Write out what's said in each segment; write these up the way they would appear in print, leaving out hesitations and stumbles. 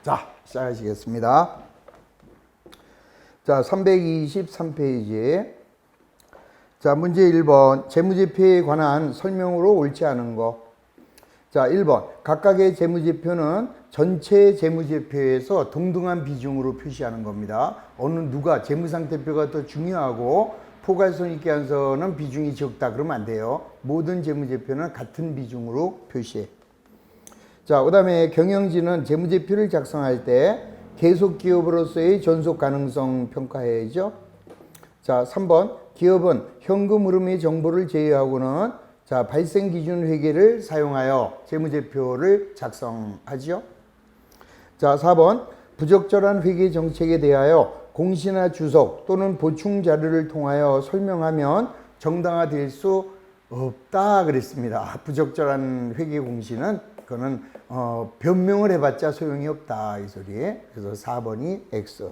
자, 시작하시겠습니다. 자, 323페이지. 자, 문제 1번. 재무제표에 관한 설명으로 옳지 않은 거. 자, 1번. 각각의 재무제표는 전체 재무제표에서 동등한 비중으로 표시하는 겁니다. 어느 누가 재무상태표가 더 중요하고 포괄손익계산서는 비중이 적다 그러면 안 돼요. 모든 재무제표는 같은 비중으로 표시해. 자, 그 다음에 경영진은 재무제표를 작성할 때 계속기업으로서의 존속 가능성 평가해야죠. 자, 3번. 기업은 현금 흐름의 정보를 제외하고는 자, 발생기준 회계를 사용하여 재무제표를 작성하죠. 자, 4번. 부적절한 회계 정책에 대하여 공시나 주석 또는 보충 자료를 통하여 설명하면 정당화될 수 없다 그랬습니다. 부적절한 회계 공시는 그거는 변명을 해봤자 소용이 없다 이 소리. 그래서 4번이 X.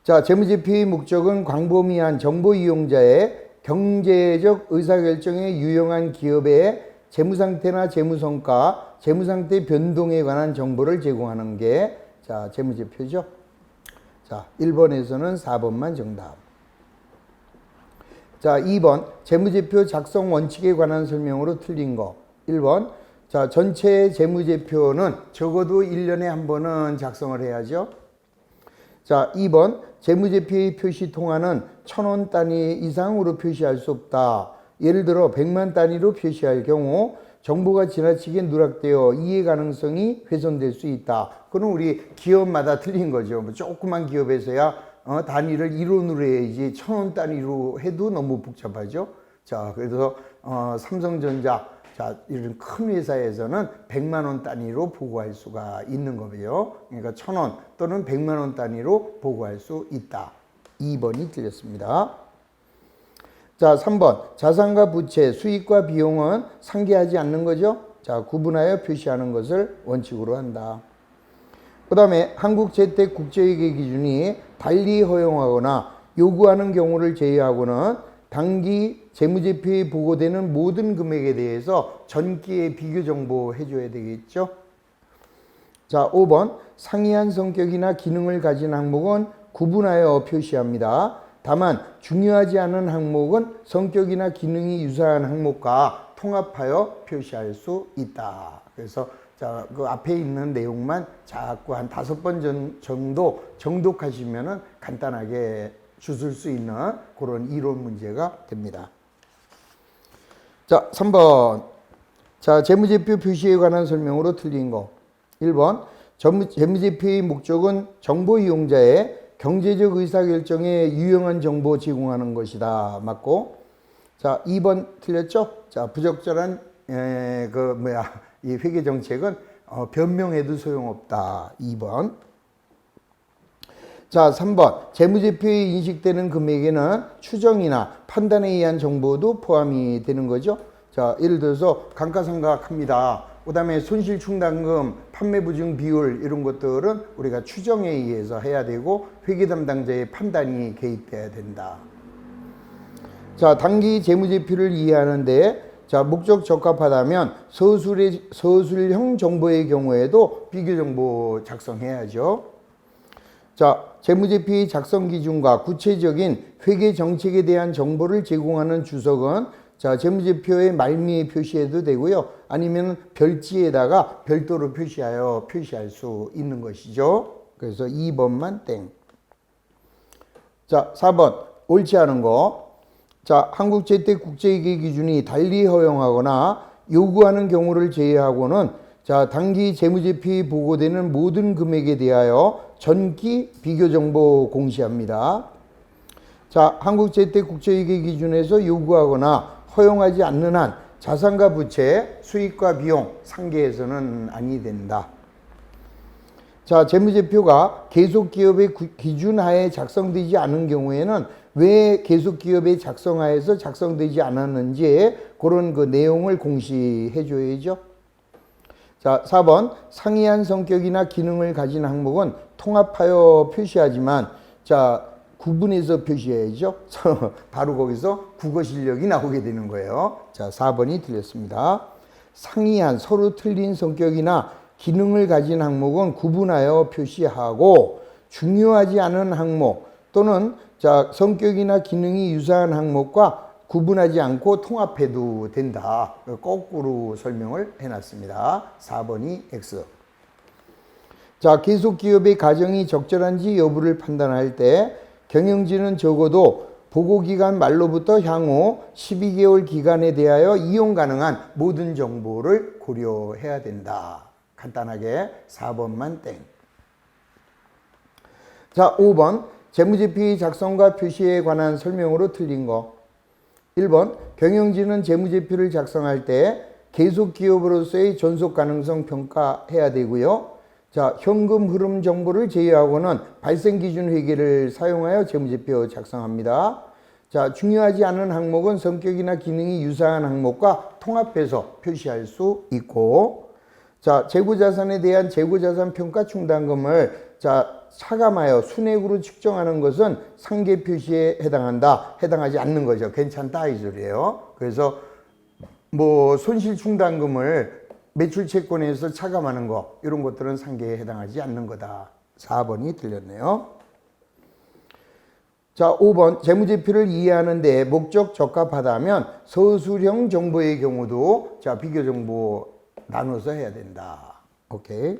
자, 재무제표의 목적은 광범위한 정보 이용자의 경제적 의사결정에 유용한 기업의 재무상태나 재무성과, 재무상태 변동에 관한 정보를 제공하는 게 자, 재무제표죠. 자, 1번에서는 4번만 정답. 자, 2번. 재무제표 작성 원칙에 관한 설명으로 틀린 거. 1번. 자, 전체 재무제표는 적어도 1년에 한 번은 작성을 해야죠. 자, 2번. 재무제표의 표시 통화는 1,000원 단위 이상으로 표시할 수 없다. 예를 들어 100만 단위로 표시할 경우 정보가 지나치게 누락되어 이해 가능성이 훼손될 수 있다. 그건 우리 기업마다 틀린 거죠. 뭐 조그만 기업에서야 단위를 1원으로 해야지 1,000원 단위로 해도 너무 복잡하죠. 자, 그래서 삼성전자 자, 이런 큰 회사에서는 100만 원 단위로 보고할 수가 있는 거고요. 그러니까 1,000원 또는 100만 원 단위로 보고할 수 있다. 2번이 틀렸습니다. 자, 3번. 자산과 부채, 수익과 비용은 상계하지 않는 거죠. 자, 구분하여 표시하는 것을 원칙으로 한다. 그 다음에 한국재택국제회계 기준이 달리 허용하거나 요구하는 경우를 제외하고는 당기 재무제표에 보고되는 모든 금액에 대해서 전기의 비교 정보 해줘야 되겠죠. 자, 5번. 상이한 성격이나 기능을 가진 항목은 구분하여 표시합니다. 다만 중요하지 않은 항목은 성격이나 기능이 유사한 항목과 통합하여 표시할 수 있다. 그래서 자, 그 앞에 있는 내용만 자꾸 한 5번 정도 정독하시면은 간단하게 주실 수 있는 그런 이론 문제가 됩니다. 자, 3번. 자, 재무제표 표시에 관한 설명으로 틀린 거. 1번. 재무제표의 목적은 정보 이용자의 경제적 의사결정에 유용한 정보 제공하는 것이다. 맞고. 자, 2번 틀렸죠? 자, 부적절한 이 회계 정책은 변명해도 소용없다. 2번. 자, 3번. 재무제표에 인식되는 금액에는 추정이나 판단에 의한 정보도 포함이 되는 거죠. 자, 예를 들어서 감가상각합니다. 그 다음에 손실충당금, 판매부증 비율 이런 것들은 우리가 추정에 의해서 해야 되고 회계 담당자의 판단이 개입돼야 된다. 자, 단기 재무제표를 이해하는데 자, 목적 적합하다면 서술형 정보의 경우에도 비교정보 작성해야죠. 자, 재무제표의 작성 기준과 구체적인 회계 정책에 대한 정보를 제공하는 주석은 자, 재무제표의 말미에 표시해도 되고요. 아니면 별지에다가 별도로 표시할 수 있는 것이죠. 그래서 2번만 땡. 자, 4번. 옳지 않은 거. 자, 한국재택국제회계 기준이 달리 허용하거나 요구하는 경우를 제외하고는 자, 당기 재무제표에 보고되는 모든 금액에 대하여 전기 비교정보 공시합니다. 자, 한국재택국제회계 기준에서 요구하거나 허용하지 않는 한 자산과 부채, 수익과 비용 상계해서는 아니 된다. 자, 재무제표가 계속기업의 기준하에 작성되지 않은 경우에는 왜 계속기업의 작성하에서 작성되지 않았는지 그런 그 내용을 공시해 줘야죠. 자, 4번. 상이한 성격이나 기능을 가진 항목은 통합하여 표시하지만 자, 구분해서 표시해야죠. 바로 거기서 국어 실력이 나오게 되는 거예요. 자, 4번이 틀렸습니다. 상이한 서로 틀린 성격이나 기능을 가진 항목은 구분하여 표시하고 중요하지 않은 항목 또는 자, 성격이나 기능이 유사한 항목과 구분하지 않고 통합해도 된다. 거꾸로 설명을 해놨습니다. 4번이 X. 자, 계속기업의 가정이 적절한지 여부를 판단할 때 경영진은 적어도 보고기간 말로부터 향후 12개월 기간에 대하여 이용 가능한 모든 정보를 고려해야 된다. 간단하게 4번만 땡. 자, 5번 재무제표의 작성과 표시에 관한 설명으로 틀린 거. 1번 경영진은 재무제표를 작성할 때 계속기업으로서의 존속 가능성 평가해야 되고요. 자, 현금 흐름 정보를 제외하고는 발생기준 회계를 사용하여 재무제표 작성합니다. 자, 중요하지 않은 항목은 성격이나 기능이 유사한 항목과 통합해서 표시할 수 있고, 자, 재고자산에 대한 재고자산 평가 충당금을 자, 차감하여 순액으로 측정하는 것은 상계 표시에 해당하지 않는 거죠. 괜찮다 이 소리예요. 그래서 뭐 손실 충당금을 매출 채권에서 차감하는 거 이런 것들은 상계에 해당하지 않는 거다. 4번이 틀렸네요. 자, 5번 재무제표를 이해하는 데 목적 적합하다면 서술형 정보의 경우도 자, 비교 정보 나눠서 해야 된다. 오케이.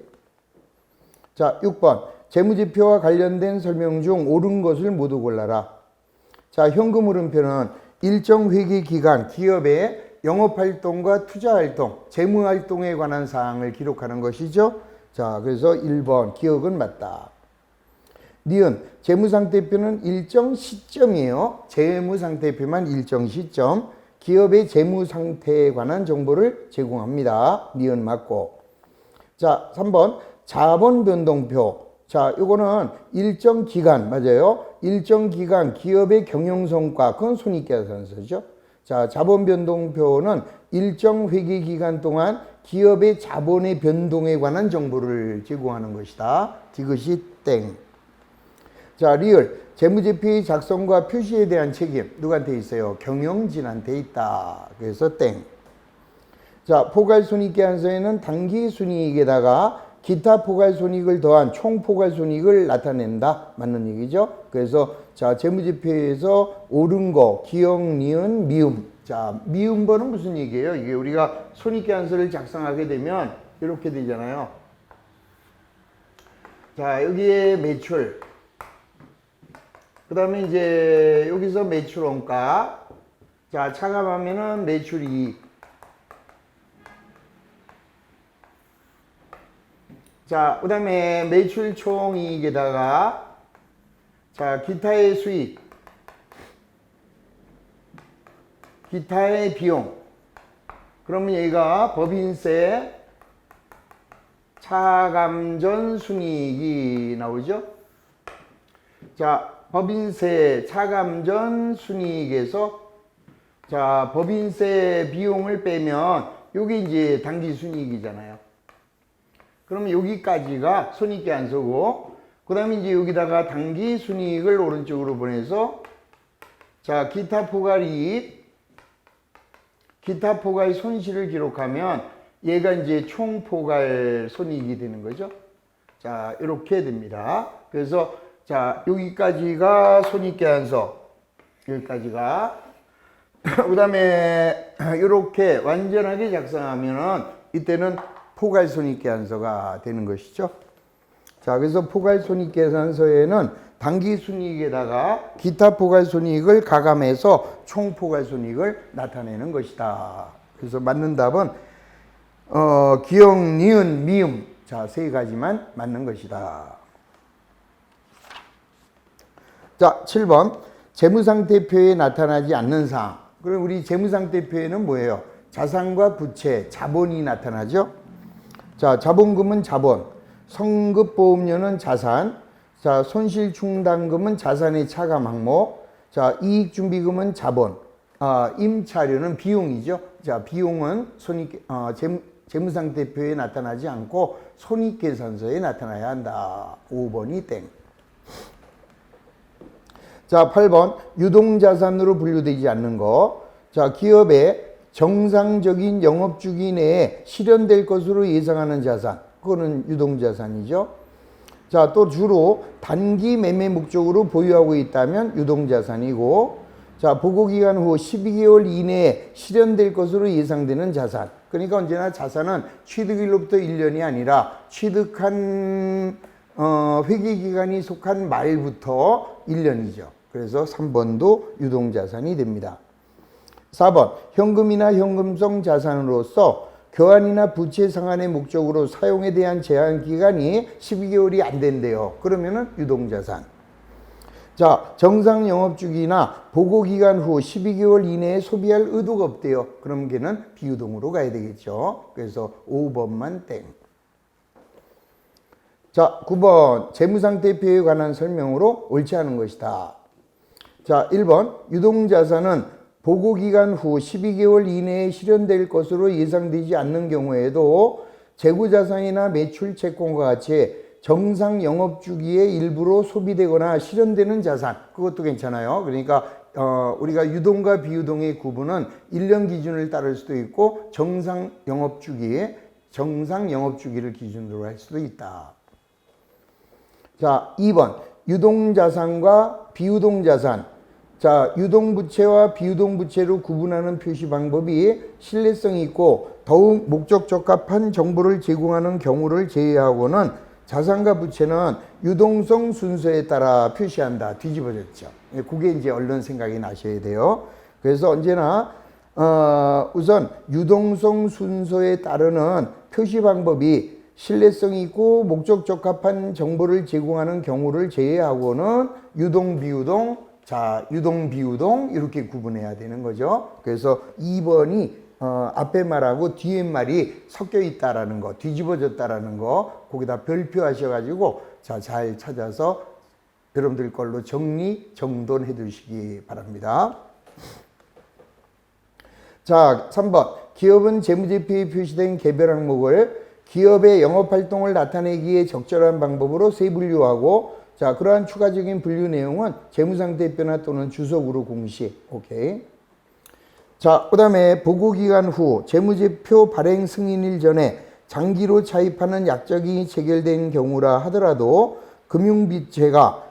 자, 6번 재무제표와 관련된 설명 중 옳은 것을 모두 골라라. 자, 현금 흐름표는 일정 회계 기간 기업의 영업활동과 투자활동, 재무활동에 관한 사항을 기록하는 것이죠. 자, 그래서 1번 기억은 맞다. 니은 재무상태표는 일정 시점이에요. 재무상태표만 일정 시점, 기업의 재무상태에 관한 정보를 제공합니다. 니은 맞고. 자, 3번 자본변동표. 자, 요거는 일정 기간, 맞아요. 일정 기간 기업의 경영성과, 그건 손익계산서죠. 자, 자본변동표는 일정 회계기간 동안 기업의 자본의 변동에 관한 정보를 제공하는 것이다. 디귿이 땡. 자, 리을 재무제표의 작성과 표시에 대한 책임 누구한테 있어요? 경영진한테 있다. 그래서 땡. 자, 포괄손익계산서에는 당기순이익에다가 기타 포괄손익을 더한 총포괄손익을 나타낸다. 맞는 얘기죠. 그래서 자, 재무제표에서 옳은 거 기억, 니은, 미음. 자, 미음번은 무슨 얘기예요? 이게 우리가 손익계산서를 작성하게 되면 이렇게 되잖아요. 자, 여기에 매출, 그 다음에 이제 여기서 매출 원가, 자, 차감하면은 매출 이익. 자, 그 다음에 매출 총이익에다가 자, 기타의 수익, 기타의 비용. 그러면 얘가 법인세 차감전 순이익이 나오죠. 자, 법인세 차감전 순이익에서 자, 법인세 비용을 빼면 요게 이제 당기 순이익이잖아요. 그러면 여기까지가 손익계산서고, 그 다음에 이제 여기다가 당기 순이익을 오른쪽으로 보내서 자, 기타 포괄이익, 기타 포괄 손실을 기록하면 얘가 이제 총 포괄 손익이 되는 거죠. 자, 이렇게 됩니다. 그래서 자, 여기까지가 손익계산서, 여기까지가. 그 다음에 이렇게 완전하게 작성하면은 이때는 포괄손익계산서가 되는 것이죠. 자, 그래서 포괄손익계산서에는 당기순이익에다가 기타 포괄손익을 가감해서 총포괄손익을 나타내는 것이다. 그래서 맞는 답은 기억, 니은, 미음. 자, 세 가지만 맞는 것이다. 자, 7번 재무상태표에 나타나지 않는 사항. 그럼 우리 재무상태표에는 뭐예요? 자산과 부채, 자본이 나타나죠. 자, 자본금은 자본, 성급보험료는 자산, 자, 손실충당금은 자산의 차감 항목, 자, 이익준비금은 자본, 임차료는 비용이죠. 자, 비용은 재무상태표에 나타나지 않고 손익계산서에 나타나야 한다. 5번이 땡. 자, 8번 유동자산으로 분류되지 않는 거. 자, 기업의 정상적인 영업주기 내에 실현될 것으로 예상하는 자산, 그거는 유동자산이죠. 자, 또 주로 단기 매매 목적으로 보유하고 있다면 유동자산이고, 자, 보고기간 후 12개월 이내에 실현될 것으로 예상되는 자산. 그러니까 언제나 자산은 취득일로부터 1년이 아니라 취득한 회계기간이 속한 말부터 1년이죠. 그래서 3번도 유동자산이 됩니다. 4번, 현금이나 현금성 자산으로서 교환이나 부채 상환의 목적으로 사용에 대한 제한 기간이 12개월이 안 된대요. 그러면은 유동자산. 자, 정상 영업주기나 보고기간 후 12개월 이내에 소비할 의도가 없대요. 그럼 걔는 비유동으로 가야 되겠죠. 그래서 5번만 땡. 자, 9번, 재무상태표에 관한 설명으로 옳지 않은 것이다. 자, 1번, 유동자산은 보고기간 후 12개월 이내에 실현될 것으로 예상되지 않는 경우에도 재고자산이나 매출 채권과 같이 정상 영업주기의 일부로 소비되거나 실현되는 자산, 그것도 괜찮아요. 그러니까 우리가 유동과 비유동의 구분은 1년 기준을 따를 수도 있고 정상 영업주기를 기준으로 할 수도 있다. 자, 2번, 유동자산과 비유동자산. 자, 유동부채와 비유동부채로 구분하는 표시 방법이 신뢰성이 있고 더욱 목적 적합한 정보를 제공하는 경우를 제외하고는 자산과 부채는 유동성 순서에 따라 표시한다. 뒤집어졌죠. 그게 이제 얼른 생각이 나셔야 돼요. 그래서 언제나 우선 유동성 순서에 따르는 표시 방법이 신뢰성이 있고 목적 적합한 정보를 제공하는 경우를 제외하고는 유동, 비유동, 자, 유동, 비유동 이렇게 구분해야 되는 거죠. 그래서 2번이 앞에 말하고 뒤에 말이 섞여 있다라는 거, 뒤집어졌다라는 거 거기다 별표 하셔가지고 자, 잘 찾아서 여러분들 걸로 정돈해 두시기 바랍니다. 자, 3번, 기업은 재무제표에 표시된 개별 항목을 기업의 영업활동을 나타내기에 적절한 방법으로 세분류하고, 자, 그러한 추가적인 분류 내용은 재무상태표나 또는 주석으로 공시. 오케이. 자, 그 다음에 보고기간 후 재무제표 발행 승인일 전에 장기로 차입하는 약정이 체결된 경우라 하더라도 금융부채가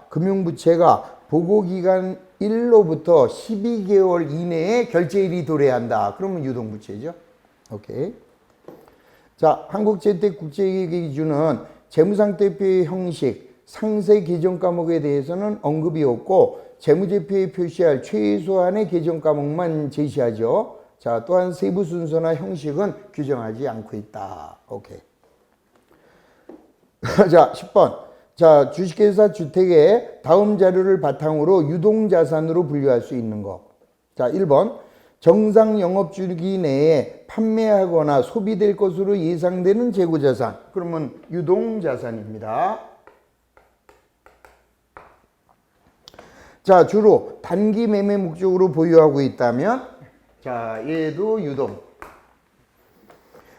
보고기간 1로부터 12개월 이내에 결제일이 도래한다. 그러면 유동부채죠. 오케이. 자, 한국재택국제기준은 재무상태표의 형식, 상세 계정 과목에 대해서는 언급이 없고 재무제표에 표시할 최소한의 계정 과목만 제시하죠. 자, 또한 세부 순서나 형식은 규정하지 않고 있다. 오케이. 자, 10번. 자, 주식회사 주택의 다음 자료를 바탕으로 유동자산으로 분류할 수 있는 거. 자, 1번. 정상 영업주기 내에 판매하거나 소비될 것으로 예상되는 재고자산. 그러면 유동자산입니다. 자, 주로 단기 매매 목적으로 보유하고 있다면, 자, 얘도 유동.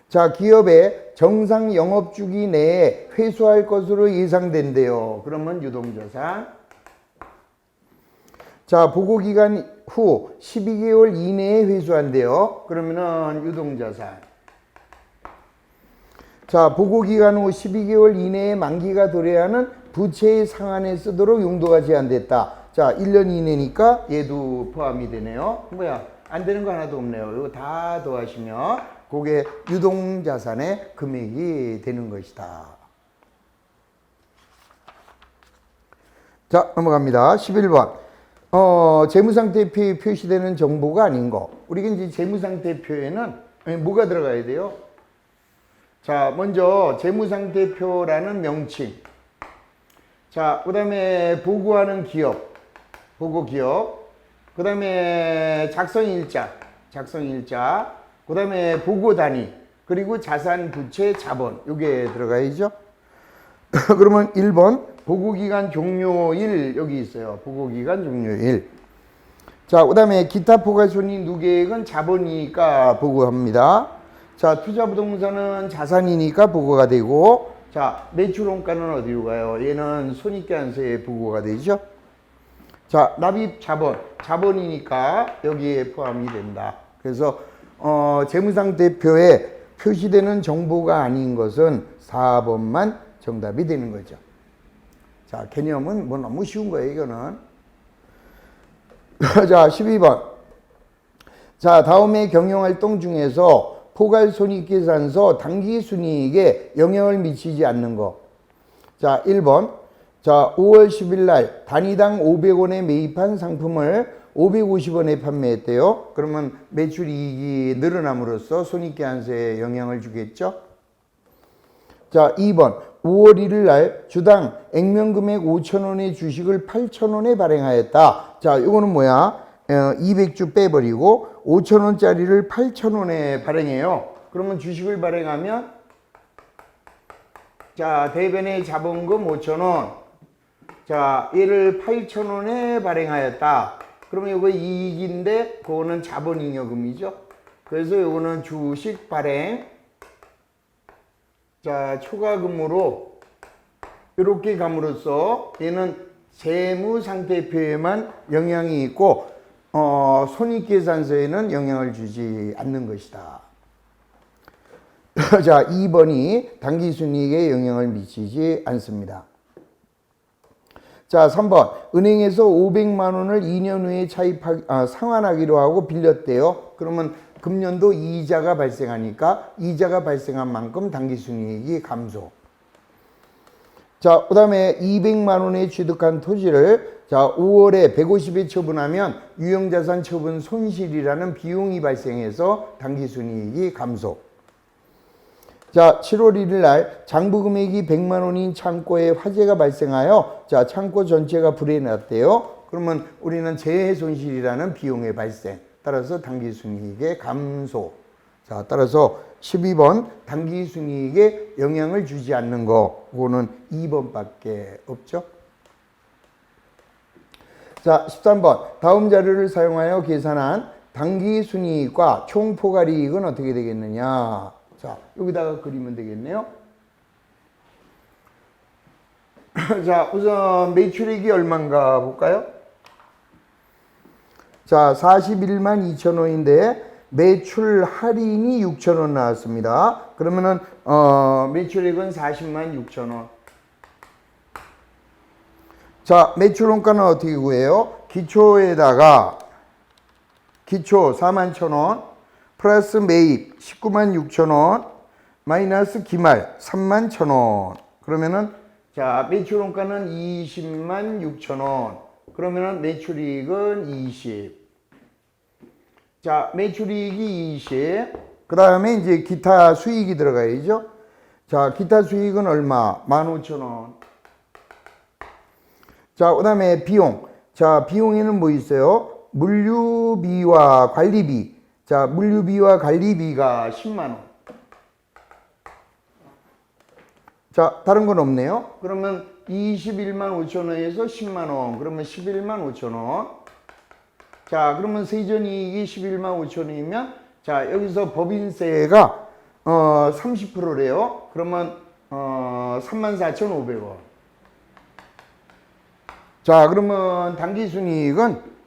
자, 기업의 정상 영업주기 내에 회수할 것으로 예상된대요. 그러면 유동자산. 자, 보고기간 후 12개월 이내에 회수한대요. 그러면은 유동자산. 자, 보고기간 후 12개월 이내에 만기가 도래하는 부채의 상환에 쓰도록 용도가 제한됐다. 자, 1년 이내니까 얘도 포함이 되네요. 뭐야, 안 되는 거 하나도 없네요. 이거 다 더하시면 그게 유동자산의 금액이 되는 것이다. 자, 넘어갑니다. 11번. 재무상태표에 표시되는 정보가 아닌 거. 우리가 이제 재무상태표에는 뭐가 들어가야 돼요? 자, 먼저 재무상태표라는 명칭. 자, 그 다음에 보고하는 기업, 보고기업. 그 다음에 작성일자, 그 다음에 보고단위, 그리고 자산, 부채, 자본. 요게 들어가야죠. 그러면 1번 보고기간 종료일 여기 있어요. 보고기간 종료일. 자, 그 다음에 기타 포괄손익 누계액은 자본이니까 보고합니다. 자, 투자부동산은 자산이니까 보고가 되고, 자, 매출원가는 어디로 가요? 얘는 손익계산서에 보고가 되죠. 자, 납입 자본, 자본이니까 여기에 포함이 된다. 그래서 재무상태표에 표시되는 정보가 아닌 것은 4번만 정답이 되는 거죠. 자, 개념은 뭐 너무 쉬운 거예요, 이거는. 자, 12번. 자, 다음의 경영활동 중에서 포괄손익계산서 당기순이익에 영향을 미치지 않는 거. 자, 1번. 자, 5월 10일 날 단위당 500원에 매입한 상품을 550원에 판매했대요. 그러면 매출이익이 늘어남으로써 손익계산서에 영향을 주겠죠. 자, 2번. 5월 1일 날 주당 액면금액 5,000원의 주식을 8,000원에 발행하였다. 자, 이거는 뭐야? 200주 빼버리고 5,000원짜리를 8,000원에 발행해요. 그러면 주식을 발행하면 자, 대변의 자본금 5,000원. 자, 얘를 8,000원에 발행하였다. 그러면 이거 이익인데 그거는 자본잉여금이죠. 그래서 이거는 주식 발행. 자, 초과금으로 이렇게 감으로써 얘는 재무상태표에만 영향이 있고 손익계산서에는 영향을 주지 않는 것이다. 자, 2번이 당기순이익에 영향을 미치지 않습니다. 자, 3번. 은행에서 500만 원을 2년 후에 상환하기로 하고 빌렸대요. 그러면 금년도 이자가 발생하니까 이자가 발생한 만큼 당기순이익이 감소. 자, 그 다음에 200만 원에 취득한 토지를 자, 5월에 150에 처분하면 유형자산 처분 손실이라는 비용이 발생해서 당기순이익이 감소. 자, 7월 1일 날 장부 금액이 100만 원인 창고에 화재가 발생하여 자, 창고 전체가 불에 났대요. 그러면 우리는 재해 손실이라는 비용의 발생. 따라서 당기순이익의 감소. 자, 따라서 12번 당기순이익에 영향을 주지 않는 거. 그거는 2번밖에 없죠. 자, 13번. 다음 자료를 사용하여 계산한 당기순이익과 총포괄이익은 어떻게 되겠느냐. 자, 여기다가 그리면 되겠네요. 자, 우선 매출액이 얼마인가 볼까요? 자, 41만 2천 원인데 매출 할인이 6천 원 나왔습니다. 그러면은 매출액은 40만 6천 원. 자, 매출 원가는 어떻게 구해요? 기초에다가 기초 4만 1천 원 플러스 매입 19만 6천 원 마이너스 기말 3만 1천 원. 그러면은 자, 매출 원가는 20만 6천 원. 그러면은 매출이익은 20. 자, 매출이익이 20. 그 다음에 이제 기타 수익이 들어가야죠. 자, 기타 수익은 얼마? 15,000원. 자, 그 다음에 비용. 자, 비용에는 뭐 있어요? 물류비와 관리비. 자, 물류비와 관리비가 10만원. 자, 다른 건 없네요. 그러면 21만 5천 원에서 10만 원. 그러면 11만 5천 원. 자, 그러면 세전이익이 11만 5천 원이면 자, 여기서 법인세가 30%래요. 그러면 34,500원. 자, 그러면 당기순이익은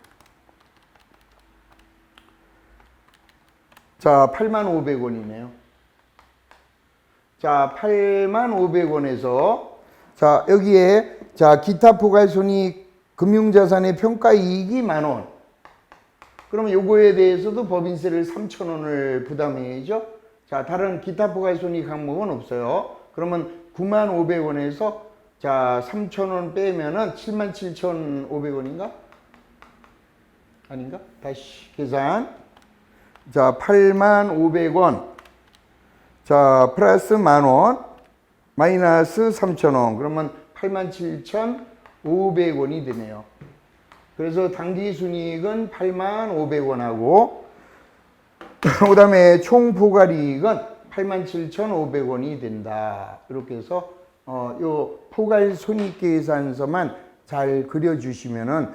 자, 85,500원이네요. 자, 85,500원에서 자, 여기에 자, 기타 포괄손익 금융자산의 평가이익이 만원. 그러면 요거에 대해서도 법인세를 3,000원을 부담해야죠. 자, 다른 기타 포괄손익 항목은 없어요. 그러면 95,500원에서 자, 3,000원 빼면은 77,500원인가? 아닌가? 다시 계산. 자, 85,500원. 자, 플러스 만원. 마이너스 3,000원. 그러면 87,500원이 되네요. 그래서 당기순이익은 81,500원하고 그 다음에 총포괄이익은 87,500원이 된다. 이렇게 해서 요 포괄손익계산서만 잘 그려주시면은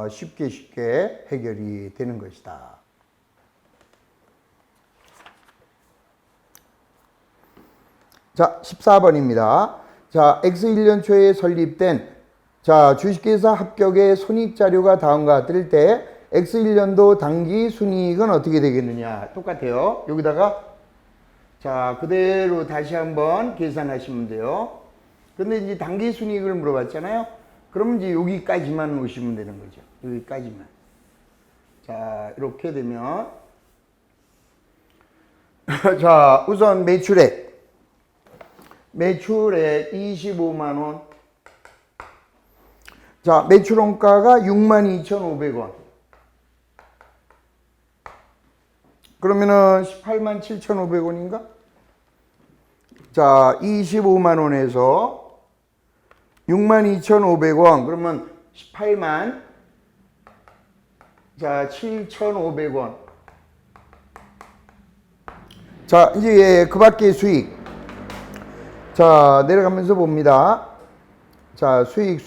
쉽게 해결이 되는 것이다. 자, 14번입니다. 자, X1년 초에 설립된 자, 주식회사 합격의 손익자료가 다음과 같을 때 X1년도 당기 순이익은 어떻게 되겠느냐. 똑같아요. 여기다가 자, 그대로 다시 한번 계산하시면 돼요. 근데 이제 단기 순이익을 물어봤잖아요. 그러면 이제 여기까지만 오시면 되는 거죠. 여기까지만. 자, 이렇게 되면 자, 우선 매출액 25만 원. 자, 매출 원가가 62,500원. 그러면은 18만 7,500원인가? 자, 25만 원에서 62,500원. 그러면 18만 자, 7,500원. 자, 이제 그 밖의 수익. 자, 내려가면서 봅니다. 자, 수익.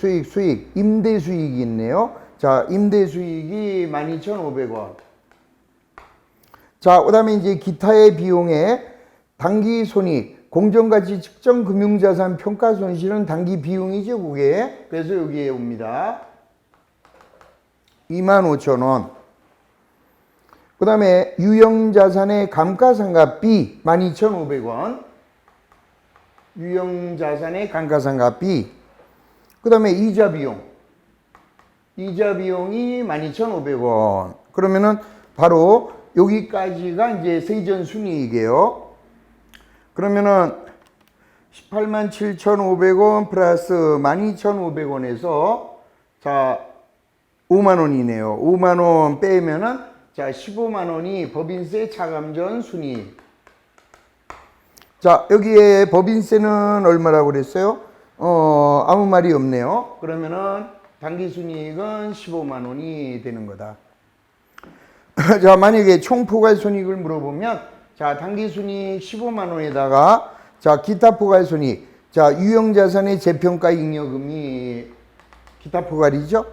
임대 수익이 있네요. 자, 임대 수익이 12,500원. 자, 그 다음에 이제 기타의 비용에 단기 손익, 공정가치 측정 금융자산 평가 손실은 단기 비용이죠, 그게. 그래서 여기에 옵니다. 25,000원. 그 다음에 유형자산의 감가상각비 12,500원. 유형자산의 감가상각비. 그 다음에 이자 비용이 12,500원. 그러면은 바로 여기까지가 이제 세전 순이익이에요. 그러면은 18만 7,500원 플러스 12,500원에서 자, 5만 원이네요. 5만 원 빼면은 자, 15만 원이 법인세 차감 전 순이익. 자, 여기에 법인세는 얼마라고 그랬어요? 아무 말이 없네요. 그러면은 단기 순이익은 15만 원이 되는 거다. 자, 만약에 총 포괄 손익을 물어보면 자, 단기 순이익 15만 원에다가 자, 기타 포괄 손익. 자, 유형 자산의 재평가 잉여금이 기타 포괄이죠.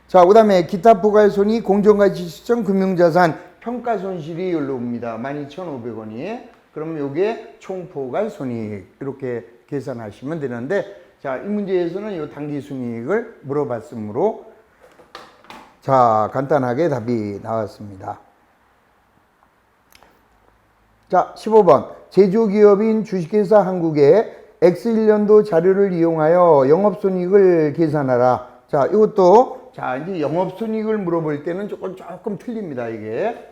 자, 그다음에 기타 포괄 손익 공정가치 측정 금융자산 평가 손실이 여기로 옵니다. 12,500원이. 그러면 요게 총 포괄 손익 이렇게 계산하시면 되는데 자, 이 문제에서는 요 단기 순이익을 물어봤으므로 자, 간단하게 답이 나왔습니다. 자, 15번. 제조기업인 주식회사 한국의 X1년도 자료를 이용하여 영업손익을 계산하라. 자, 이것도 자, 이제 영업손익을 물어볼 때는 조금 틀립니다, 이게.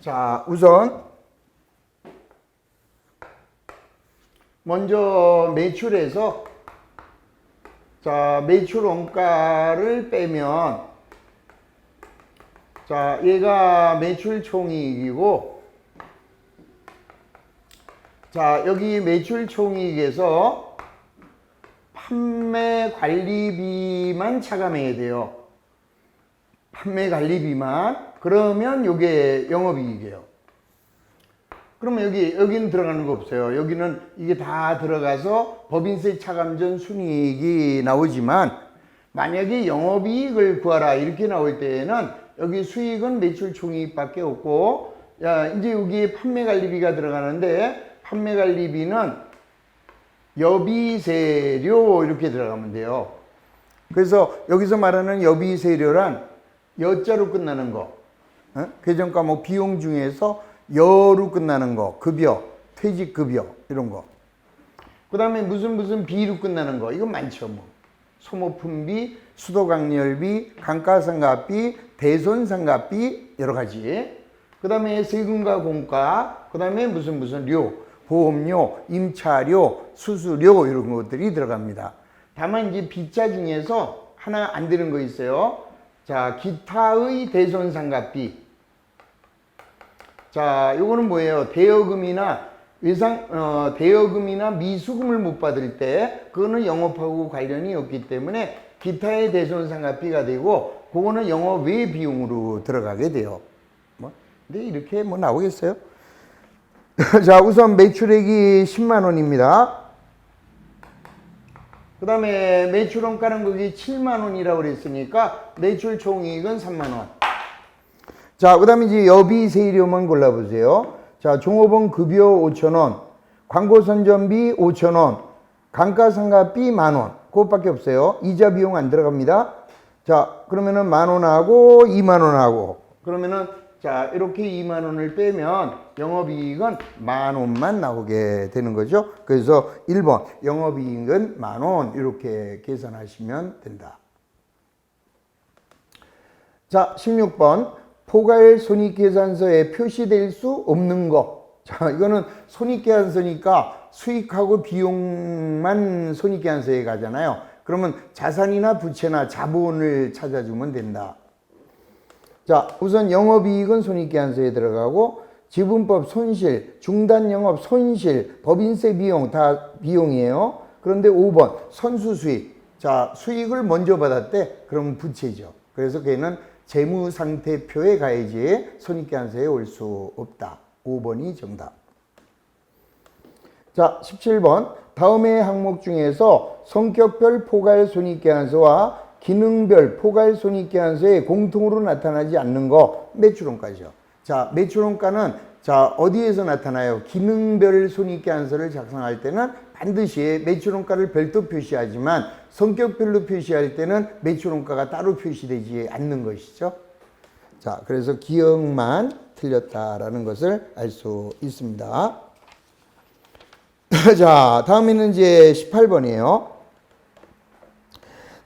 자, 우선 먼저 매출에서 자, 매출 원가를 빼면 자, 얘가 매출 총이익이고 자, 여기 매출 총이익에서 판매 관리비만 차감해야 돼요. 판매 관리비만. 그러면 요게 영업이익이에요. 그러면 여기는 들어가는 거 없어요. 여기는 이게 다 들어가서 법인세 차감 전 순이익이 나오지만 만약에 영업이익을 구하라 이렇게 나올 때에는 여기 수익은 매출 총이익밖에 없고 야, 이제 여기 판매 관리비가 들어가는데 판매 관리비는 여비세료 이렇게 들어가면 돼요. 그래서 여기서 말하는 여비세료란 여자로 끝나는 거. 계정 과목 비용 중에서 여로 끝나는 거, 급여, 퇴직급여 이런 거. 그 다음에 무슨 비로 끝나는 거. 이건 많죠. 뭐 소모품비, 수도강렬비, 감가상각비, 대손상각비 여러 가지. 그 다음에 세금과 공과, 그 다음에 무슨 료, 보험료, 임차료, 수수료 이런 것들이 들어갑니다. 다만 이제 비자 중에서 하나 안 되는 거 있어요. 자, 기타의 대손상각비. 자, 요거는 뭐예요? 대여금이나 대여금이나 미수금을 못 받을 때 그거는 영업하고 관련이 없기 때문에 기타의 대손상각비가 되고 그거는 영업 외 비용으로 들어가게 돼요. 근데 이렇게 나오겠어요? 자, 우선 매출액이 10만 원입니다. 그 다음에 매출 원가는 거기 7만 원이라고 그랬으니까 매출 총이익은 3만 원. 자, 그 다음에 이제 여비세료만 골라보세요. 자, 종업원 급여 5,000원, 광고 선전비 5,000원, 감가상각비 10,000원. 그것밖에 없어요. 이자 비용 안 들어갑니다. 자, 그러면은 10,000원하고 20,000원하고 그러면은 자, 이렇게 2만 원을 빼면 영업이익은 10,000원만 나오게 되는 거죠. 그래서 1번 영업이익은 10,000원 이렇게 계산하시면 된다. 자, 16번 포괄 손익계산서에 표시될 수 없는 거. 자, 이거는 손익계산서니까 수익하고 비용만 손익계산서에 가잖아요. 그러면 자산이나 부채나 자본을 찾아주면 된다. 자, 우선 영업이익은 손익계산서에 들어가고 지분법 손실, 중단영업 손실, 법인세 비용 다 비용이에요. 그런데 5번 선수수익. 자, 수익을 먼저 받았대. 그러면 부채죠. 그래서 걔는 재무상태표에 가야지 손익계산서에 올 수 없다. 5번이 정답. 자, 17번 다음의 항목 중에서 성격별 포괄 손익계산서와 기능별 포괄 손익계산서에 공통으로 나타나지 않는 거 매출원가죠. 자, 매출원가는 자, 어디에서 나타나요? 기능별 손익계산서를 작성할 때는 반드시 매출원가를 별도 표시하지만 성격별로 표시할 때는 매출원가가 따로 표시되지 않는 것이죠. 자, 그래서 기억만 틀렸다라는 것을 알 수 있습니다. 자, 다음에는 이제 18번이에요.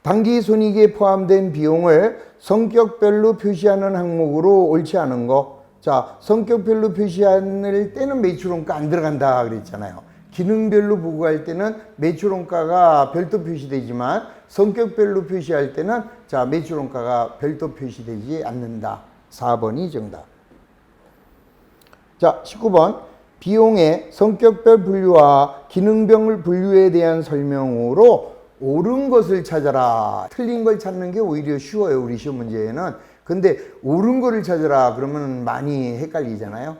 당기손익에 포함된 비용을 성격별로 표시하는 항목으로 옳지 않은 거. 자, 성격별로 표시할 때는 매출원가 안 들어간다 그랬잖아요. 기능별로 보고할 때는 매출원가가 별도 표시되지만 성격별로 표시할 때는 자, 매출원가가 별도 표시되지 않는다. 4번이 정답. 자, 19번 비용의 성격별 분류와 기능별 분류에 대한 설명으로 옳은 것을 찾아라. 틀린 걸 찾는 게 오히려 쉬워요, 우리 시험 문제에는. 근데 옳은 거를 찾아라 그러면 많이 헷갈리잖아요.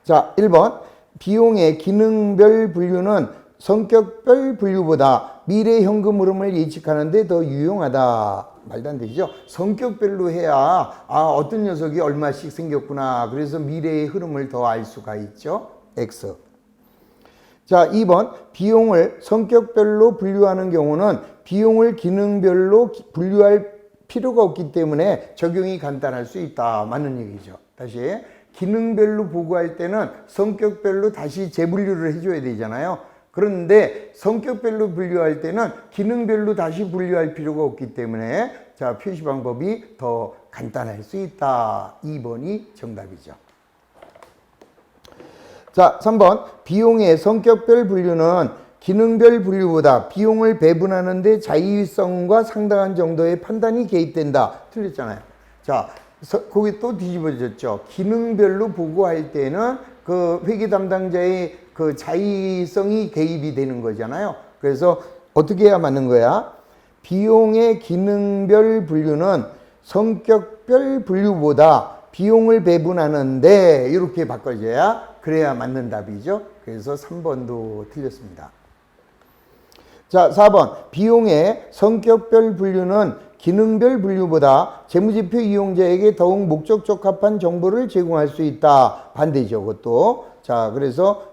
자, 1번 비용의 기능별 분류는 성격별 분류보다 미래 현금 흐름을 예측하는 데 더 유용하다. 말도 안 되죠. 성격별로 해야 어떤 녀석이 얼마씩 생겼구나. 그래서 미래의 흐름을 더 알 수가 있죠. X. 자, 2번 비용을 성격별로 분류하는 경우는 비용을 기능별로 분류할 필요가 없기 때문에 적용이 간단할 수 있다. 맞는 얘기죠. 다시 기능별로 보고할 때는 성격별로 다시 재분류를 해줘야 되잖아요. 그런데 성격별로 분류할 때는 기능별로 다시 분류할 필요가 없기 때문에 자, 표시 방법이 더 간단할 수 있다. 2번이 정답이죠. 자, 3번 비용의 성격별 분류는 기능별 분류보다 비용을 배분하는 데 자율성과 상당한 정도의 판단이 개입된다. 틀렸잖아요. 자, 거기 또 뒤집어졌죠. 기능별로 보고할 때는 그 회계 담당자의 그 자의성이 개입이 되는 거잖아요. 그래서 어떻게 해야 맞는 거야? 비용의 기능별 분류는 성격별 분류보다 비용을 배분하는데 이렇게 바꿔줘야 그래야 맞는 답이죠. 그래서 3번도 틀렸습니다. 자, 4번 비용의 성격별 분류는 기능별 분류보다 재무제표 이용자에게 더욱 목적 적합한 정보를 제공할 수 있다. 반대죠, 그것도. 자, 그래서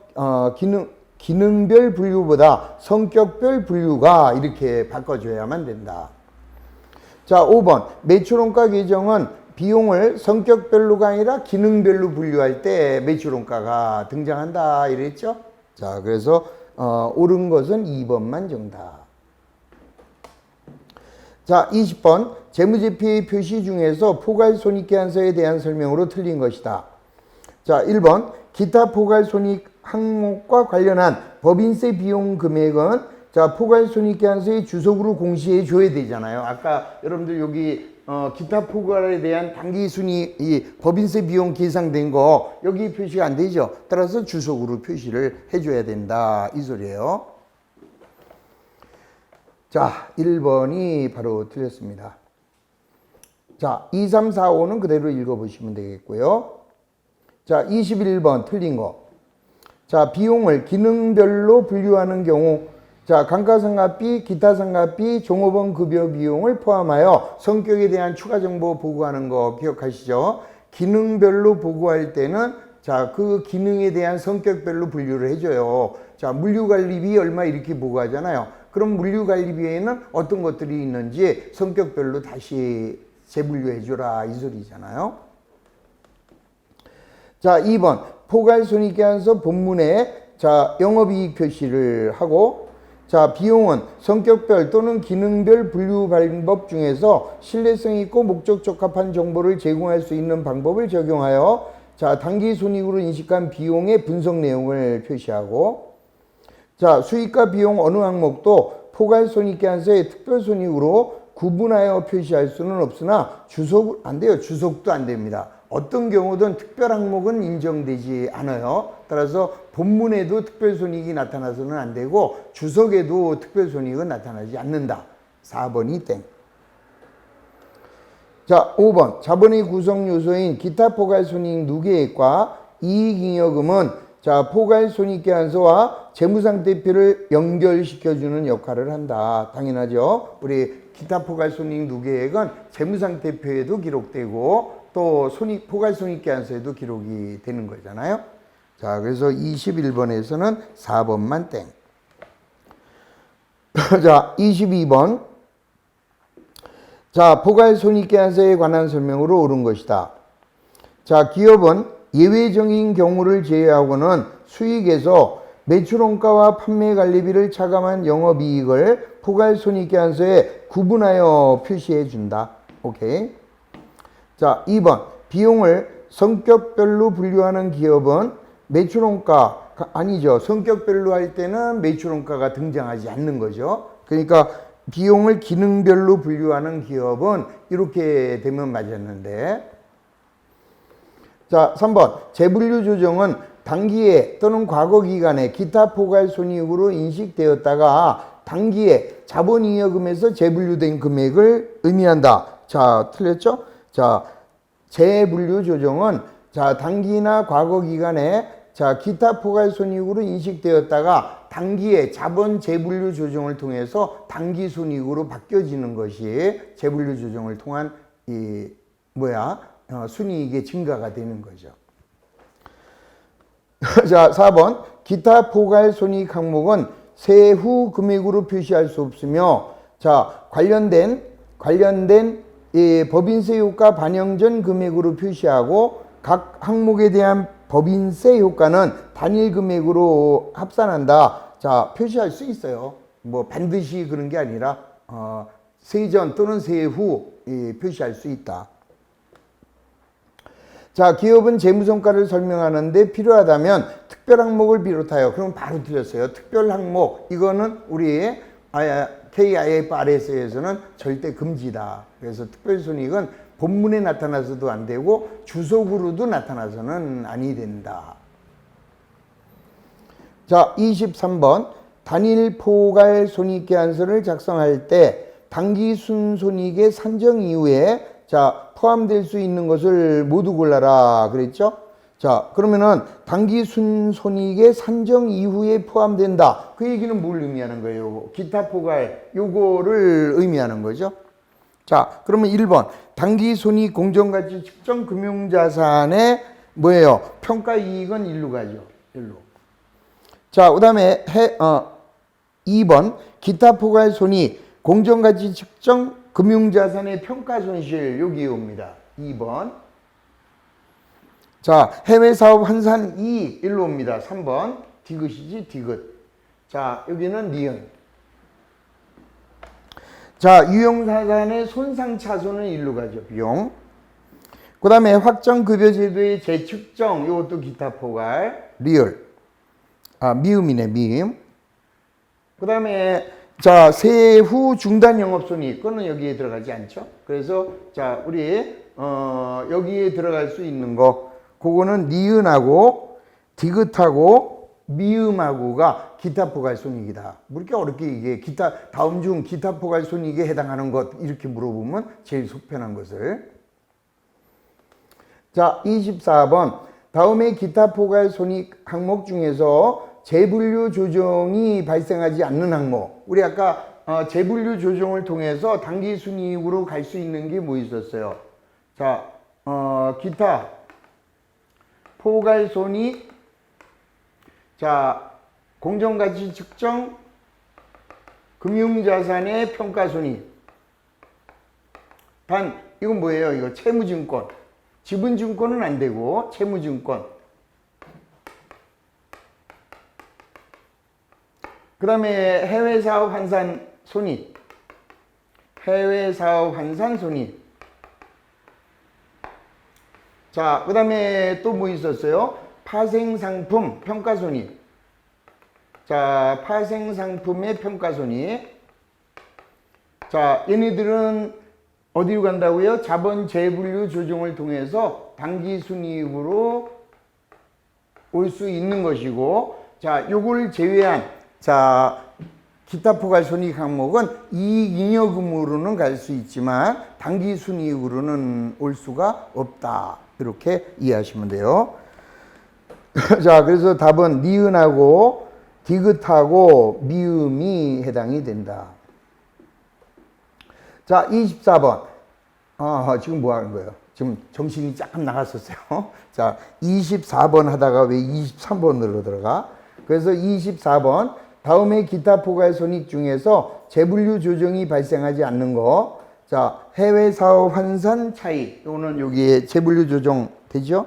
기능별 분류보다 성격별 분류가 이렇게 바꿔줘야만 된다. 자, 5번 매출원가 계정은 비용을 성격별로가 아니라 기능별로 분류할 때 매출원가가 등장한다 이랬죠. 자, 그래서 옳은 것은 2번만 정답. 자, 20번 재무제표의 표시 중에서 포괄손익계산서에 대한 설명으로 틀린 것이다. 자, 1번 기타 포괄손익 항목과 관련한 법인세 비용 금액은 자, 포괄손익계산서의 주석으로 공시해 줘야 되잖아요. 아까 여러분들 여기 기타 포괄에 대한 당기순위 이 법인세 비용 계상된 거 여기 표시가 안 되죠. 따라서 주석으로 표시를 해줘야 된다 이 소리예요. 자, 1번이 바로 틀렸습니다. 자, 2, 3, 4, 5는 그대로 읽어보시면 되겠고요. 자, 21번 틀린 거. 자, 비용을 기능별로 분류하는 경우 자, 감가상각비, 기타상각비, 종업원 급여 비용을 포함하여 성격에 대한 추가 정보 보고하는 거 기억하시죠? 기능별로 보고할 때는 자, 그 기능에 대한 성격별로 분류를 해줘요. 자, 물류관리비 얼마 이렇게 보고하잖아요. 그럼 물류관리비에는 어떤 것들이 있는지 성격별로 다시 재분류해줘라 이 소리잖아요. 자, 2번 포괄손익계산서 본문에 자, 영업이익 표시를 하고 자, 비용은 성격별 또는 기능별 분류 방법 중에서 신뢰성 있고 목적 적합한 정보를 제공할 수 있는 방법을 적용하여 자, 당기손익으로 인식한 비용의 분석 내용을 표시하고 자, 수익과 비용 어느 항목도 포괄손익계산서의 특별손익으로 구분하여 표시할 수는 없으나 주석 안 돼요. 주석도 안 됩니다. 어떤 경우든 특별 항목은 인정되지 않아요. 따라서 본문에도 특별손익이 나타나서는 안 되고 주석에도 특별손익은 나타나지 않는다. 4번이 땡. 자, 5번 자본의 구성 요소인 기타 포괄손익 누계액과 이익잉여금은 자, 포괄손익계산서와 재무상태표를 연결시켜주는 역할을 한다. 당연하죠. 우리 기타 포괄손익 누계액은 재무상태표에도 기록되고 또 포괄손익계산서에도 기록이 되는 거잖아요. 자, 그래서 21번에서는 4번만 땡. 자, 22번. 자, 포괄손익계산서에 관한 설명으로 옳은 것이다. 자, 기업은 예외적인 경우를 제외하고는 수익에서 매출원가와 판매관리비를 차감한 영업이익을 포괄손익계산서에 구분하여 표시해 준다. 오케이. 자, 2번 비용을 성격별로 분류하는 기업은 매출원가 아니죠. 성격별로 할 때는 매출원가가 등장하지 않는 거죠. 그러니까 비용을 기능별로 분류하는 기업은 이렇게 되면 맞았는데 자, 3번 재분류 조정은 단기에 또는 과거 기간에 기타 포괄손익으로 인식되었다가 단기에 자본잉여금에서 재분류된 금액을 의미한다. 자, 틀렸죠? 자, 재분류 조정은 자, 단기나 과거 기간에 자, 기타 포괄손익으로 인식되었다가 단기에 자본 재분류 조정을 통해서 단기 손익으로 바뀌어지는 것이 재분류 조정을 통한 순이익의 증가가 되는 거죠. 자, 4번 기타 포괄손익 항목은 세후 금액으로 표시할 수 없으며 자, 관련된 법인세 효과 반영 전 금액으로 표시하고 각 항목에 대한 법인세 효과는 단일 금액으로 합산한다. 자, 표시할 수 있어요. 뭐 반드시 그런 게 아니라 세전 또는 세후 표시할 수 있다. 자, 기업은 재무성과를 설명하는데 필요하다면 특별 항목을 비롯하여 그럼 바로 드렸어요. 특별 항목 이거는 우리 KIFRS에서는 절대 금지다. 그래서 특별손익은 본문에 나타나서도 안 되고 주석으로도 나타나서는 아니 된다. 자, 23번 단일 포괄 손익계산서를 작성할 때 당기 순손익의 산정 이후에 자, 포함될 수 있는 것을 모두 골라라 그랬죠? 자, 그러면은 당기 순손익의 산정 이후에 포함된다. 그 얘기는 뭘 의미하는 거예요? 기타 포괄 요거를 의미하는 거죠. 자, 그러면 1번 당기 손익 공정가치 측정 금융자산의 뭐예요? 평가 이익은 일로 가죠. 일로. 자, 그다음에 2번 기타 포괄 손익 공정가치 측정 금융자산의 평가 손실 여기 옵니다. 2번. 자, 해외 사업 환산 이익 일로 옵니다. 3번. 디귿이지 디귿. 자, 여기는 니은. 자, 유형사산의 손상차손은 일로 가죠. 비용. 그 다음에 확정급여제도의 재측정 이것도 기타 포괄 리얼. 미음이네 미음. 그 다음에 자, 세후 중단 영업손익 그거는 여기에 들어가지 않죠. 그래서 자, 우리 여기에 들어갈 수 있는 거 그거는 니은하고 디귿하고 미음하고가 기타 포괄손익이다. 뭐 이렇게 어렵게 이게 다음 중 기타 포괄손익에 해당하는 것 이렇게 물어보면 제일 속편한 것을. 자, 24번 다음에 기타 포괄손익 항목 중에서 재분류 조정이 발생하지 않는 항목. 우리 아까 재분류 조정을 통해서 당기순이익으로 갈 수 있는 게 뭐 있었어요? 자, 기타 포괄손익 자, 공정가치 측정 금융자산의 평가손익. 단 이건 뭐예요? 이거 채무증권. 지분증권은 안 되고 채무증권. 그 다음에 해외사업 환산 손익. 해외사업 환산 손익. 자, 그 다음에 또 뭐 있었어요? 파생상품 평가손익. 자, 파생상품의 평가손익. 자, 얘네들은 어디로 간다고요? 자본 재분류 조정을 통해서 당기순이익으로 올 수 있는 것이고, 자, 요걸 제외한, 자, 기타 포괄손익 항목은 이익잉여금으로는 갈 수 있지만 당기순이익으로는 올 수가 없다. 이렇게 이해하시면 돼요. 자, 그래서 답은 니은하고 디귿하고 미음이 해당이 된다. 자, 24번. 지금 뭐 하는 거예요? 지금 정신이 조금 나갔었어요. 자, 24번 하다가 왜 23번으로 들어가? 그래서 24번. 다음에 기타 포괄손익 중에서 재분류 조정이 발생하지 않는 거. 자, 해외 사업 환산 차익. 이거는 여기에 재분류 조정 되죠?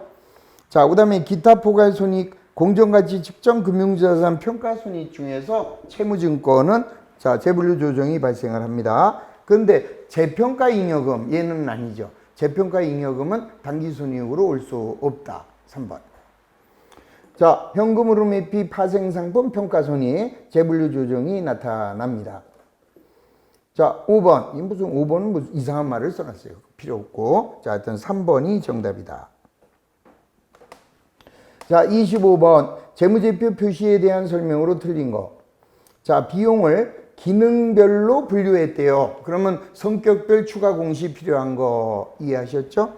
자, 그 다음에 기타 포괄손익 공정가치 측정 금융자산 평가손익 중에서 채무증권은 자, 재분류 조정이 발생을 합니다. 그런데 재평가 잉여금 얘는 아니죠. 재평가 잉여금은 당기순이익으로 올 수 없다. 3번. 자, 현금으로 매피 파생상품 평가손익 재분류 조정이 나타납니다. 자, 5번. 이 무슨 5번은 무슨 이상한 말을 써놨어요. 필요 없고. 자, 하여튼 3번이 정답이다. 자, 25번. 재무제표 표시에 대한 설명으로 틀린 거. 자, 비용을 기능별로 분류했대요. 그러면 성격별 추가 공시 필요한 거 이해하셨죠?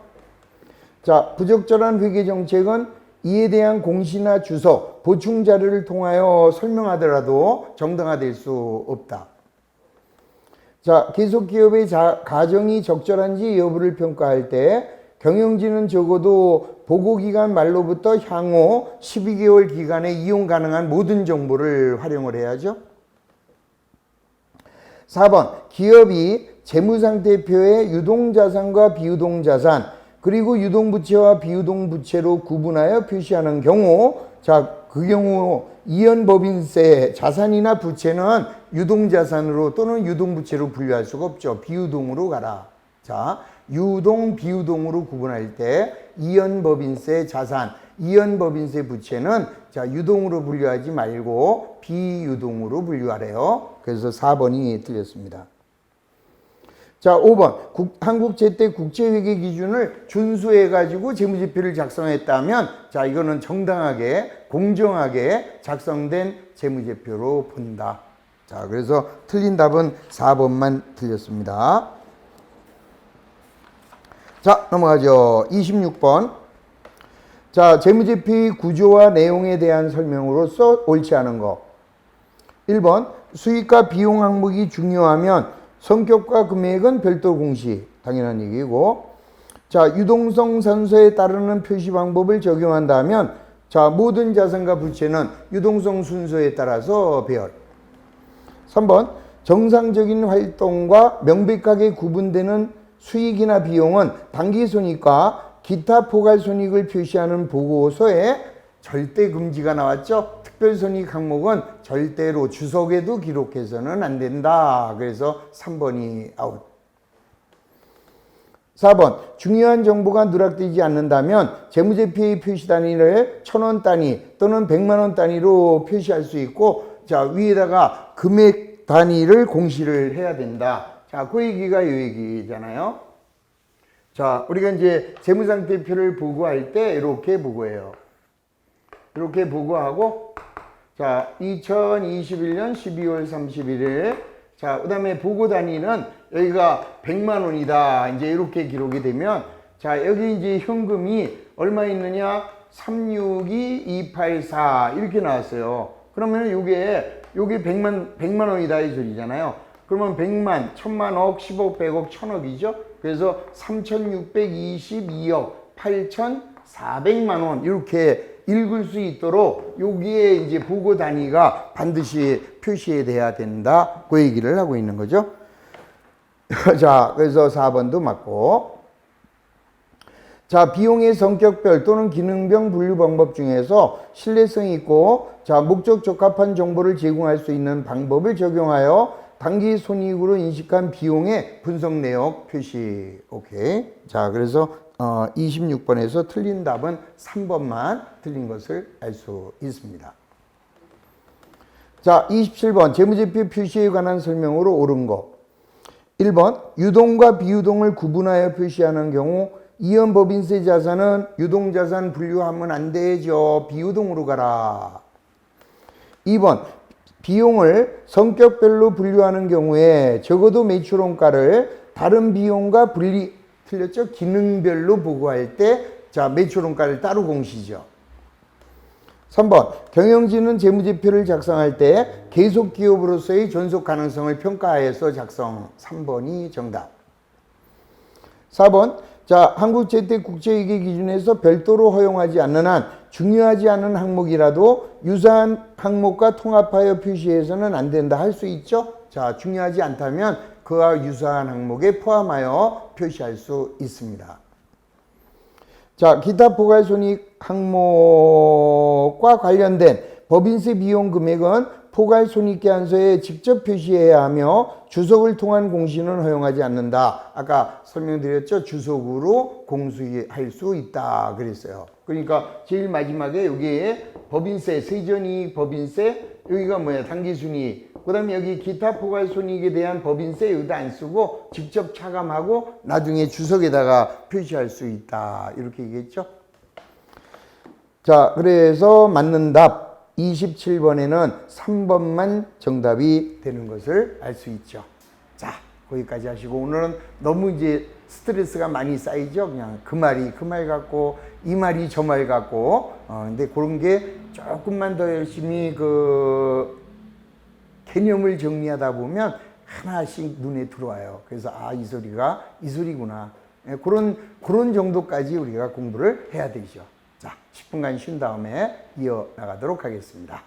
자, 부적절한 회계 정책은 이에 대한 공시나 주소, 보충 자료를 통하여 설명하더라도 정당화될 수 없다. 자, 계속 기업의 가정이 적절한지 여부를 평가할 때 경영진은 적어도 보고기간 말로부터 향후 12개월 기간에 이용 가능한 모든 정보를 활용을 해야죠. 4번, 기업이 재무상태표에 유동자산과 비유동자산 그리고 유동부채와 비유동부채로 구분하여 표시하는 경우, 자, 그 경우 이연법인세 자산이나 부채는 유동자산으로 또는 유동부채로 분류할 수가 없죠. 비유동으로 가라. 자, 유동, 비유동으로 구분할 때 이연법인세 자산, 이연법인세 부채는 자, 유동으로 분류하지 말고 비유동으로 분류하래요. 그래서 4번이 틀렸습니다. 자, 5번. 한국 제때 국제회계 기준을 준수해가지고 재무제표를 작성했다면, 자, 이거는 정당하게, 공정하게 작성된 재무제표로 본다. 자, 그래서 틀린 답은 4번만 틀렸습니다. 자, 넘어가죠. 26번. 자, 재무제표의 구조와 내용에 대한 설명으로서 옳지 않은 거. 1번. 수익과 비용 항목이 중요하면 성격과 금액은 별도 공시, 당연한 얘기고. 자, 유동성 산서에 따르는 표시 방법을 적용한다면, 자, 모든 자산과 부채는 유동성 순서에 따라서 배열. 3번, 정상적인 활동과 명백하게 구분되는 수익이나 비용은 당기손익과 기타 포괄손익을 표시하는 보고서에 절대 금지가 나왔죠. 특별손익 항목은 절대로 주석에도 기록해서는 안 된다. 그래서 3번이 아웃. 4번, 중요한 정보가 누락되지 않는다면 재무제표의 표시 단위를 1,000원 단위 또는 100만원 단위로 표시할 수 있고, 자, 위에다가 금액 단위를 공시를 해야 된다. 자, 그 얘기가 이 얘기잖아요. 자, 우리가 이제 재무상태표를 보고할 때 이렇게 보고해요. 이렇게 보고하고, 자, 2021년 12월 31일. 자, 그 다음에 보고 단위는 여기가 100만 원이다. 이제 이렇게 기록이 되면, 자, 여기 이제 현금이 얼마 있느냐? 362284 이렇게 나왔어요. 그러면 요게 100만 원이다 이 소리잖아요. 그러면 100만, 1000만, 억, 10억, 100억, 1000억이죠. 그래서 3622억 8400만 원 이렇게 읽을 수 있도록 여기에 이제 보고 단위가 반드시 표시돼야 된다. 그 얘기를 하고 있는 거죠. 자, 그래서 4번도 맞고. 자, 비용의 성격별 또는 기능별 분류 방법 중에서 신뢰성 있고 자, 목적 적합한 정보를 제공할 수 있는 방법을 적용하여 단기 손익으로 인식한 비용의 분석 내역 표시. 오케이. 자, 그래서 26번에서 틀린 답은 3번만 틀린 것을 알 수 있습니다. 자, 27번 재무제표 표시에 관한 설명으로 옳은 거. 1번 유동과 비유동을 구분하여 표시하는 경우 이연법인세 자산은 유동자산 분류하면 안 되죠. 비유동으로 가라. 2번 비용을 성격별로 분류하는 경우에 적어도 매출원가를 다른 비용과 틀렸죠? 기능별로 보고할 때 자, 매출원가를 따로 공시죠. 3번 경영진은 재무제표를 작성할 때 계속 기업으로서의 존속 가능성을 평가하여서 작성. 3번이 정답. 4번 자, 한국재택국제회계 기준에서 별도로 허용하지 않는 한 중요하지 않은 항목이라도 유사한 항목과 통합하여 표시해서는 안 된다 할 수 있죠? 자, 중요하지 않다면 그와 유사한 항목에 포함하여 표시할 수 있습니다. 자, 기타 포괄손익 항목과 관련된 법인세 비용 금액은 포괄손익계산서에 직접 표시해야 하며 주석을 통한 공시는 허용하지 않는다. 아까 설명드렸죠? 주석으로 공시할 수 있다 그랬어요. 그러니까 제일 마지막에 여기에 법인세, 세전이익 법인세, 여기가 뭐야? 당기순이익. 그 다음에 여기 기타 포괄손익에 대한 법인세 여기다 안 쓰고 직접 차감하고 나중에 주석에다가 표시할 수 있다. 이렇게 얘기했죠? 자, 그래서 맞는 답 27번에는 3번만 정답이 되는 것을 알 수 있죠. 자, 거기까지 하시고 오늘은 너무 이제 스트레스가 많이 쌓이죠. 그냥 그 말이 그 말 같고 이 말이 저 말 같고 근데 그런 게 조금만 더 열심히 그 개념을 정리하다 보면 하나씩 눈에 들어와요. 그래서 아, 이 소리가 이 소리구나. 그런 정도까지 우리가 공부를 해야 되죠. 자, 10분간 쉰 다음에 이어나가도록 하겠습니다.